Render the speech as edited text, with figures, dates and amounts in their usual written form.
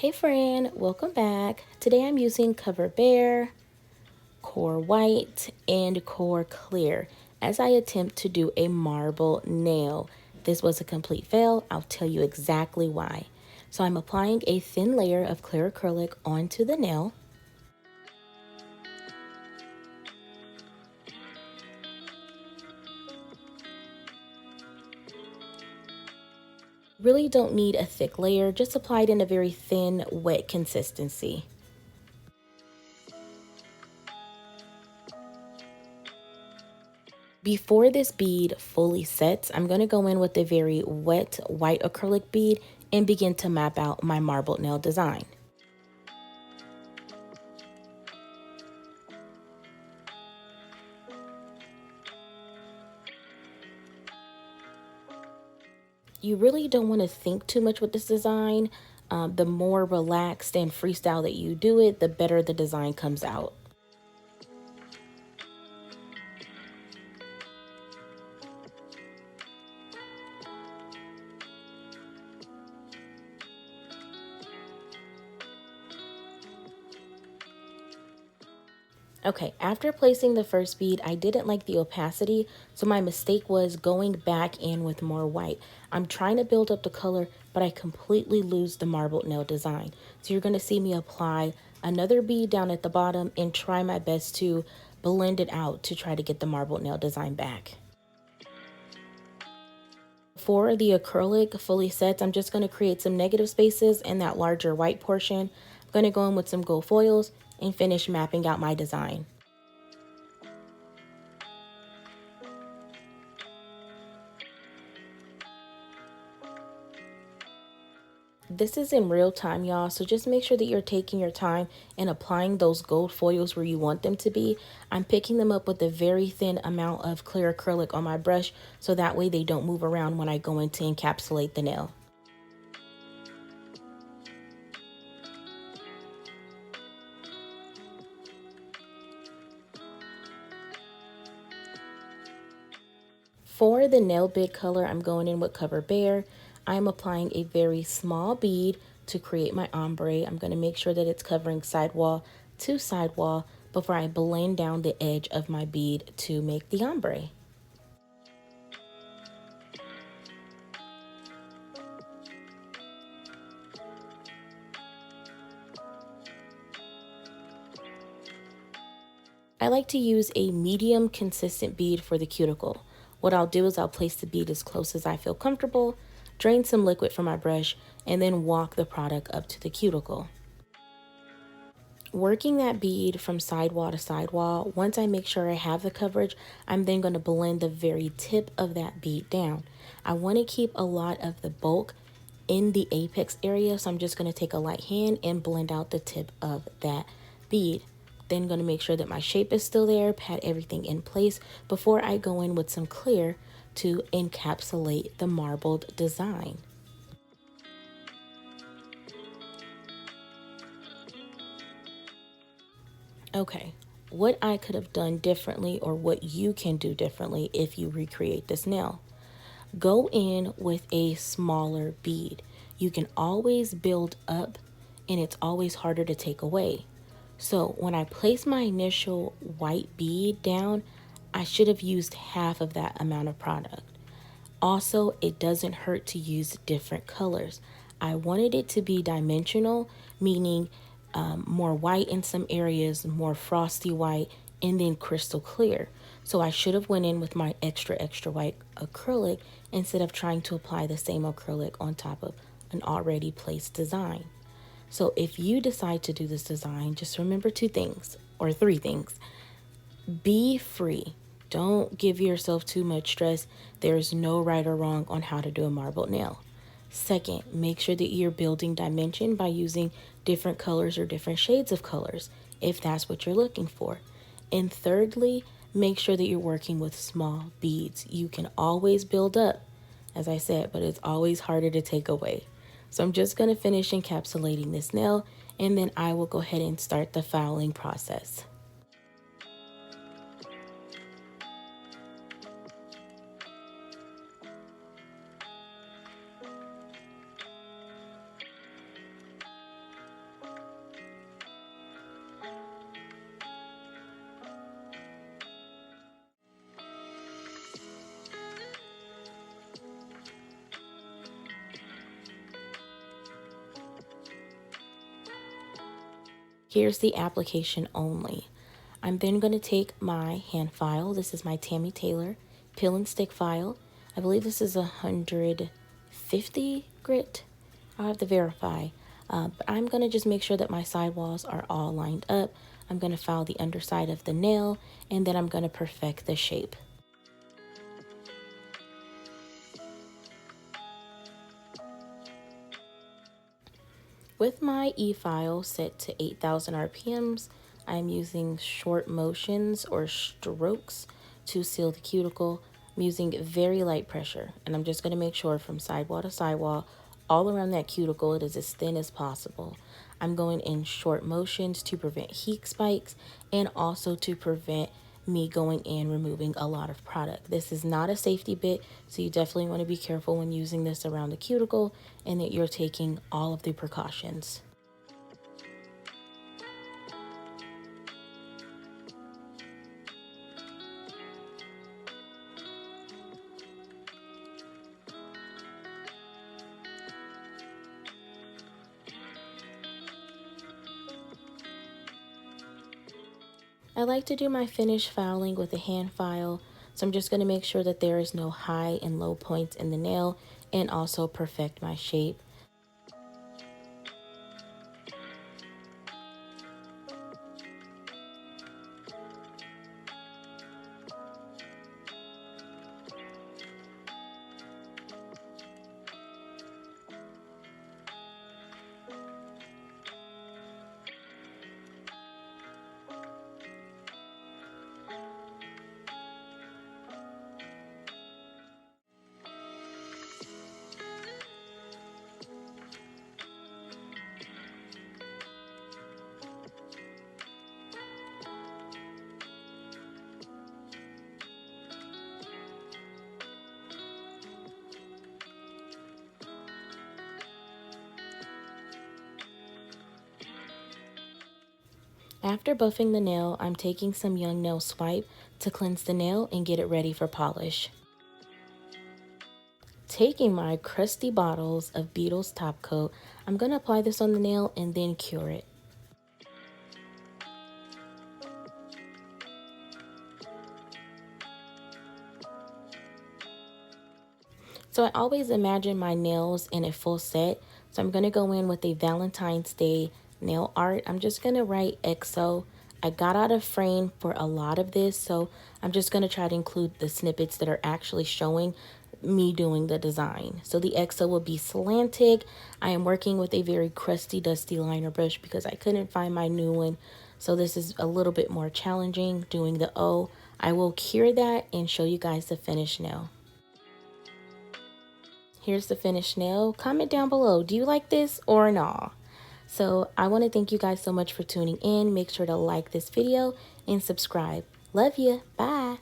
Hey friend, welcome back. Today I'm using Cover Bare, Core White, and Core Clear as I attempt to do a marble nail. This was a complete fail. I'll tell you exactly why. So I'm applying a thin layer of clear acrylic onto the nail. Really don't need a thick layer, just apply it in a very thin, wet consistency. Before this bead fully sets, I'm going to go in with a very wet white acrylic bead and begin to map out my marbled nail design. You really don't want to think too much with this design. The more relaxed and freestyle that you do it, the better the design comes out. Okay, after placing the first bead, I didn't like the opacity, so my mistake was going back in with more white. I'm trying to build up the color, but I completely lose the marbled nail design. So you're going to see me apply another bead down at the bottom and try my best to blend it out to try to get the marbled nail design back. For the acrylic fully sets, I'm just going to create some negative spaces in that larger white portion. I'm going to go in with some gold foils and finish mapping out my design. This is in real time, y'all, so just make sure that you're taking your time and applying those gold foils where you want them to be. I'm picking them up with a very thin amount of clear acrylic on my brush so that way they don't move around when I go in to encapsulate the nail. For the nail bit color, I'm going in with Cover Bare. I'm applying a very small bead to create my ombre. I'm going to make sure that it's covering sidewall to sidewall before I blend down the edge of my bead to make the ombre. I like to use a medium consistent bead for the cuticle. What I'll do is I'll place the bead as close as I feel comfortable, drain some liquid from my brush, and then walk the product up to the cuticle. Working that bead from sidewall to sidewall, once I make sure I have the coverage, I'm then going to blend the very tip of that bead down. I want to keep a lot of the bulk in the apex area, so I'm just going to take a light hand and blend out the tip of that bead. Then going to make sure that my shape is still there, pat everything in place before I go in with some clear to encapsulate the marbled design. Okay, what I could have done differently or what you can do differently if you recreate this nail. Go in with a smaller bead. You can always build up and it's always harder to take away. So when I place my initial white bead down, I should have used half of that amount of product. Also, it doesn't hurt to use different colors. I wanted it to be dimensional, meaning more white in some areas, more frosty white, and then crystal clear. So I should have went in with my extra white acrylic instead of trying to apply the same acrylic on top of an already placed design. So if you decide to do this design, just remember two things or three things. Be free. Don't give yourself too much stress. There's no right or wrong on how to do a marbled nail. Second, make sure that you're building dimension by using different colors or different shades of colors, if that's what you're looking for. And thirdly, make sure that you're working with small beads. You can always build up, as I said, but it's always harder to take away. So I'm just going to finish encapsulating this nail, and then I will go ahead and start the filing process. Here's the application only. I'm then going to take my hand file. This is my Tammy Taylor peel and stick file. I believe this is 150 grit. I'll have to verify. But I'm going to just make sure that my sidewalls are all lined up. I'm going to file the underside of the nail, and then I'm going to perfect the shape. With my e-file set to 8,000 RPMs, I'm using short motions or strokes to seal the cuticle. I'm using very light pressure, and I'm just going to make sure from sidewall to sidewall, all around that cuticle, it is as thin as possible. I'm going in short motions to prevent heat spikes and also to prevent me going in removing a lot of product. This is not a safety bit, so you definitely want to be careful when using this around the cuticle and that you're taking all of the precautions. I like to do my finish filing with a hand file, so I'm just going to make sure that there is no high and low points in the nail and also perfect my shape. After buffing the nail, I'm taking some Young Nail Swipe to cleanse the nail and get it ready for polish. Taking my crusty bottles of Beetles top coat, I'm going to apply this on the nail and then cure it. So I always imagine my nails in a full set. So I'm going to go in with a Valentine's Day nail art. I'm just going to write XO. I got out of frame for a lot of this, so I'm just going to try to include the snippets that are actually showing me doing the design. So the XO will be slanted. I am working with a very crusty, dusty liner brush because I couldn't find my new one. So this is a little bit more challenging doing the O. I will cure that and show you guys the finished nail. Here's the finished nail. Comment down below, do you like this or not? So I want to thank you guys so much for tuning in. Make sure to like this video and subscribe. Love you. Bye.